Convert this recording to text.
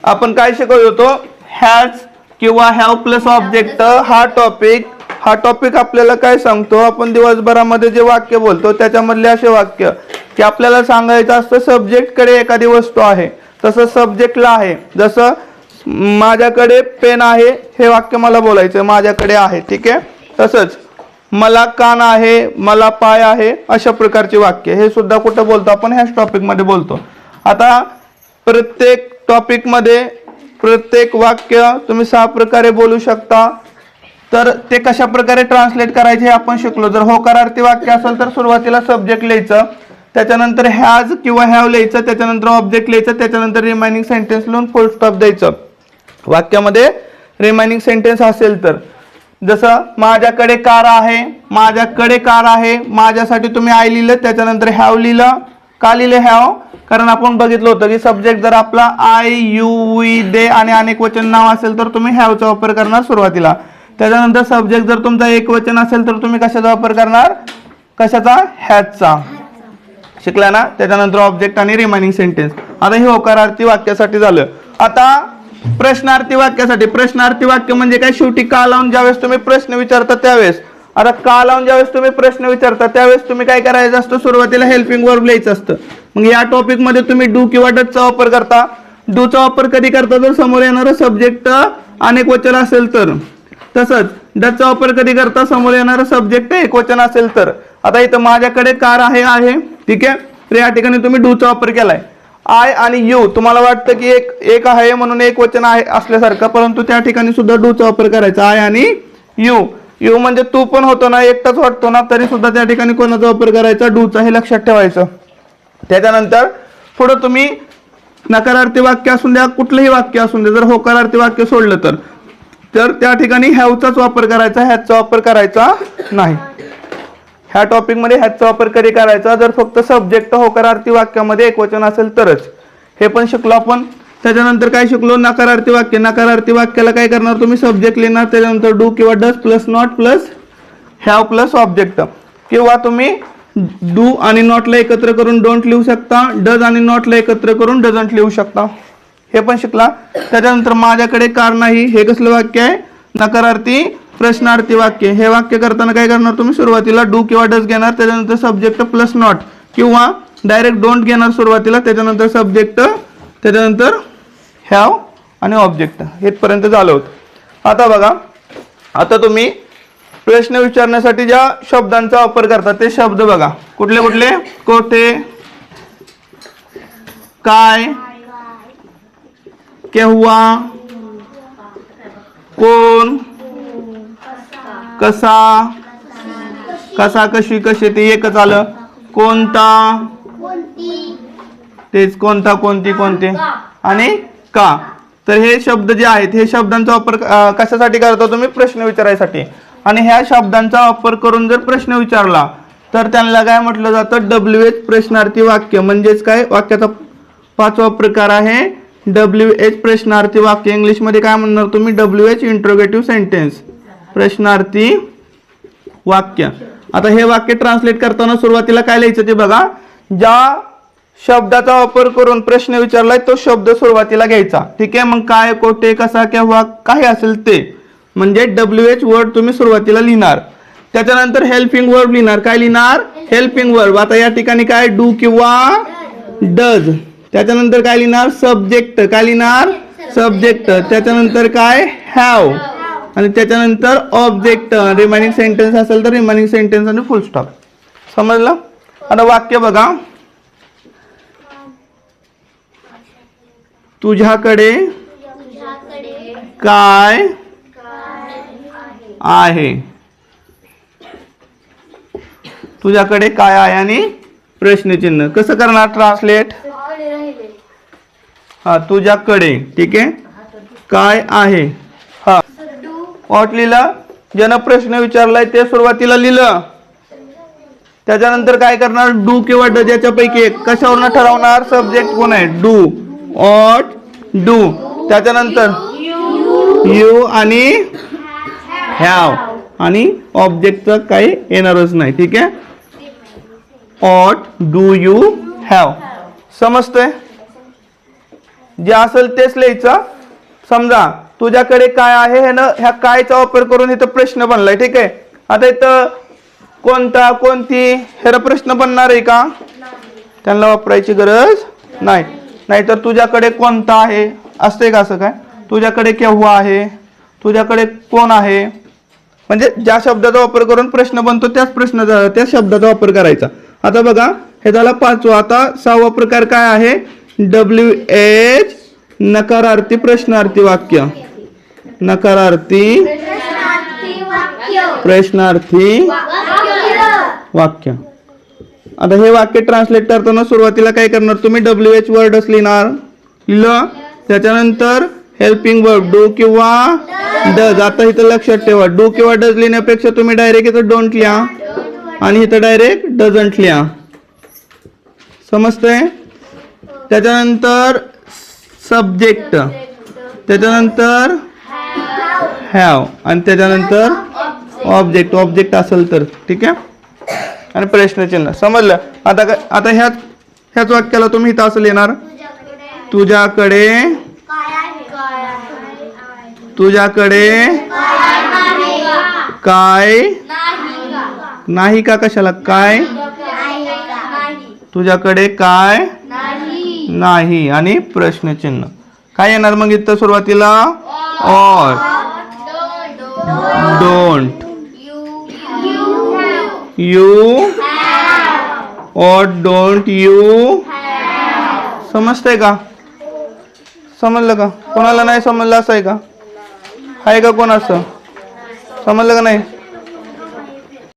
आपण काय शिकवत होतो, हॅज किंवा हॅव प्लस ऑब्जेक्ट हा टॉपिक आपल्याला काय सांगतो, आपण दिवसभरामध्ये जे वाक्य बोलतो त्याच्यामधले असे वाक्य की आपल्याला सांगायचं असतं सब्जेक्ट कडे एखादी वस्तू आहे, तसं सब्जेक्टला आहे. जसं माझ्याकडे पेन आहे हे वाक्य मला बोलायचं माझ्याकडे आहे, ठीक आहे. तसंच मला कान आहे, मला पाय आहे, अशा प्रकारचे वाक्य हे सुद्धा कुठं बोलतो आपण, ह्याच टॉपिक मध्ये बोलतो. आता प्रत्येक टॉपिक मध्ये प्रत्येक वाक्य तुम्ही 6 प्रकारे बोलू शकता. तर ते कशा प्रकारे ट्रान्सलेट करायचे हे आपण शिकलो. जर होकारार्थी वाक्य असेल तर सुरुवातीला सब्जेक्ट लिहायचं, त्याच्यानंतर हॅज किंवा हॅव लिहायचं, त्याच्यानंतर ऑब्जेक्ट लिहायचं, त्याच्यानंतर रिमाइनिंग सेंटेन्स लिहून फुल स्टॉप द्यायचं. वाक्यामध्ये रिमाइनिंग सेंटेन्स असेल तर, जसं माझ्याकडे कार आहे, माझ्याकडे कार आहे, माझ्यासाठी तुम्ही आय लिहिलं, त्याच्यानंतर हॅव लिहिलं. का लिहिले हॅव? कारण आपण बघितलं होतं की सब्जेक्ट जर आपला आय, यू, वी, दे आणि अनेक वचन नाव असेल तर तुम्ही हॅवचा वापर करणार सुरुवातीला. त्याच्यानंतर सब्जेक्ट जर तुमचा एक वचन असेल तर तुम्ही कशाचा वापर करणार, कशाचा, हॅजचा. शिकला ना. त्याच्यानंतर ऑब्जेक्ट आणि रिमाइनिंग सेंटेन्स. आता हे होकारार्थी वाक्यासाठी झालं. आता प्रश्नार्थी वाक्यासाठी, प्रश्नार्थी वाक्य म्हणजे काय, शेवटी का लावून ज्यावेळेस तुम्ही प्रश्न विचारता त्यावेळेस, आता का लावून ज्यावेळेस तुम्ही प्रश्न विचारता त्यावेळेस तुम्ही काय करायचं असतं, सुरुवातीला हेल्पिंग वर्ब लिहायचं असतं. मग या टॉपिक मध्ये तुम्ही डू किंवा डजचा वापर करता. डूचा वापर कधी करता, जर समोर येणारं सब्जेक्ट अनेक वचन असेल तर. तसंच डजचा वापर कधी करता, समोर येणारं सब्जेक्ट एक वचन असेल तर. आता इथं माझ्याकडे कार आहे, ठीक आहे. तर या ठिकाणी तुम्ही डूचा वापर केलाय. आय आणि यू तुम्हाला वाटतं की एक आहे म्हणून एक वचन आहे असल्यासारखं, परंतु त्या ठिकाणी सुद्धा डूचा वापर करायचा. आय आणि यू. यू म्हणजे तू पण होतो ना, एकटाच वाटतो ना, तरी सुद्धा त्या ठिकाणी कोणाचा वापर करायचा, डूचा. हे लक्षात ठेवायचं. त्याच्यानंतर पुढे तुम्ही नकारार्थी वाक्य असून द्या, कुठलंही वाक्य असून द्या, जर होकारार्थी वाक्य सोडलं तर त्या ठिकाणी हॅवचाच वापर करायचा, हॅजचा वापर करायचा नाही. ह्या टॉपिक मध्ये हॅजचा वापर कधी करायचा, जर फक्त सब्जेक्ट होकारार्थी वाक्यामध्ये एक वचन असेल तरच. हे पण शिकलो आपण. त्याच्यानंतर काय शिकलो, नकारार्थी वाक्य. नकारार्थी वाक्याला काय करणार तुम्ही, सब्जेक्ट लिहिणार, त्याच्यानंतर डू किंवा does plus not plus have plus object. किंवा तुम्ही डू आणि नॉटला एकत्र करून डोंट लिहू शकता, डज आणि नॉटला एकत्र करून डझंट लिहू शकता. हे पण शिकला. त्याच्यानंतर माझ्याकडे कार नाही, हे कसलं वाक्य आहे, नकारार्थी प्रश्नार्थी वाक्य. हे वाक्य करताना काय करणार तुम्ही, सुरुवातीला डू किंवा डज घेणार, त्याच्यानंतर सब्जेक्ट प्लस नॉट किंवा डायरेक्ट डोंट घेणार सुरुवातीला, त्याच्यानंतर सब्जेक्ट, त्याच्यानंतर हॅव आणि ऑब्जेक्ट. हेपर्यंत झालं होतं. आता बघा, आता तुम्ही प्रश्न विचारण्यासाठी ज्या शब्दांचा वापर करता ते शब्द बघा. कुठले कुठले, कोठे, काय, केव्हा, कोण, कसा, कसा, कशी, कसे, ते एकच आलं. कोणता, तेच कोणता, कोणती, कोणते आणि का. तर हे शब्द जे आहेत, हे शब्दांचा वापर कशासाठी करता तुम्ही, प्रश्न विचारायसाठी. आणि ह्या शब्दांचा वापर करून जर प्रश्न विचारला तर त्यांना काय म्हटलं जातं, WH प्रश्नार्थी वाक्य. म्हणजेच काय, वाक्याचा 5वा प्रकार आहे WH प्रश्नार्थी वाक्य. इंग्लिश मध्ये काय म्हणणार तुम्ही, WH इंट्रोगेटिव्ह सेंटेन्स, प्रश्नार्थी वाक्य. आता हे वाक्य ट्रान्सलेट करताना सुरुवातीला काय लिहायचं ते बघा. ज्या शब्दाचा वापर करून प्रश्न विचारलाय तो शब्द सुरुवातीला घ्यायचा, ठीक आहे. मग काय, कोठे, कसा, केव्हा, काही असेल ते, म्हणजे WH वर्ड तुम्ही सुरुवातीला लिहिणार. त्याच्यानंतर हेल्पिंग वर्ब लिहिणार. काय लिहिणार, हेल्पिंग वर्ब. आता या ठिकाणी काय, डू किंवा डज. त्याच्यानंतर काय लिहिणार, सब्जेक्ट. काय लिहिणार, सब्जेक्ट. त्याच्यानंतर काय, हॅव. आणि त्याच्यानंतर ऑब्जेक्ट. रिमाइनिंग सेंटेन्स असेल तर रिमाइनिंग सेंटेन्स आणि फुल स्टॉप. समजलं. आता वाक्य बघा. तुझ्याकडे काय आहे, तुझ्याकडे काय आहे आणि प्रश्नचिन्ह. कसं करणार ट्रान्सलेट, हा, तुझ्याकडे, ठीक आहे, काय आहे. हा, व्हॉट लिहिलं, ज्यानं प्रश्न विचारलाय ते सुरुवातीला लिहिलं. त्याच्यानंतर काय करणार, डू किंवा डज याच्यापैकी एक. कशावरून ठरवणार, सब्जेक्ट कोण आहे, डू, ऑट, डू. त्याच्यानंतर यू आणि हॅव आणि ऑब्जेक्टचं काही येणारच नाही, ठीक आहे. ऑट, डू, यू, हॅव. समजतंय. जे असेल तेच लिहायचं. समजा तुझ्याकडे काय आहे हे ना, ह्या कायचा वापर करून इथं प्रश्न बनलाय. ठीक आहे. आता इथं कोणता, कोणती हे प्रश्न बनणार आहे का? त्यांना वापरायची गरज नाही. नाहीतर तुझ्याकडे कोणता आहे असते का असं काय? तुझ्याकडे केव्हा आहे, तुझ्याकडे कोण आहे, म्हणजे ज्या शब्दाचा वापर करून प्रश्न बनतो त्या शब्दाचा वापर करायचा. आता बघा हे झाला 5वा. आता 6वा प्रकार काय आहे? WH नकारार्थी प्रश्नार्थी वाक्य. नकारार्थी प्रश्नार्थी वाक्य. आता हे वाक्य ट्रान्सलेट करताना सुरुवातीला काय करणार तुम्ही? WH वर्डच लिहिणार. लिहिलं. त्याच्यानंतर हेल्पिंग वर्ब डू किंवा डज. आता इथं लक्षात ठेवा, डू किंवा डज लिहिण्यापेक्षा तुम्ही डायरेक्ट इथं डोंट लिहा आणि इथं डायरेक्ट डझंट लिहा. समजतंय? त्याच्यानंतर सब्जेक्ट, त्याच्यानंतर हॅव आणि त्याच्यानंतर ऑब्जेक्ट. ऑब्जेक्ट असेल तर ठीक आहे. आणि प्रश्नचिन्ह. समजलं? आता ह्याच वाक्याला तुम्ही इथं असं लिहिणार. तुझ्याकडे काय नाही का? कशाला काय? तुझ्याकडे काय नाही आणि प्रश्नचिन्ह. काय येणार मग इथं सुरुवातीला? और डोंट यू और डोंट यू. समजतंय का? समजलं का? कोणाला नाही समजलं असं आहे का? आहे का कोण असं? समजलं का नाही?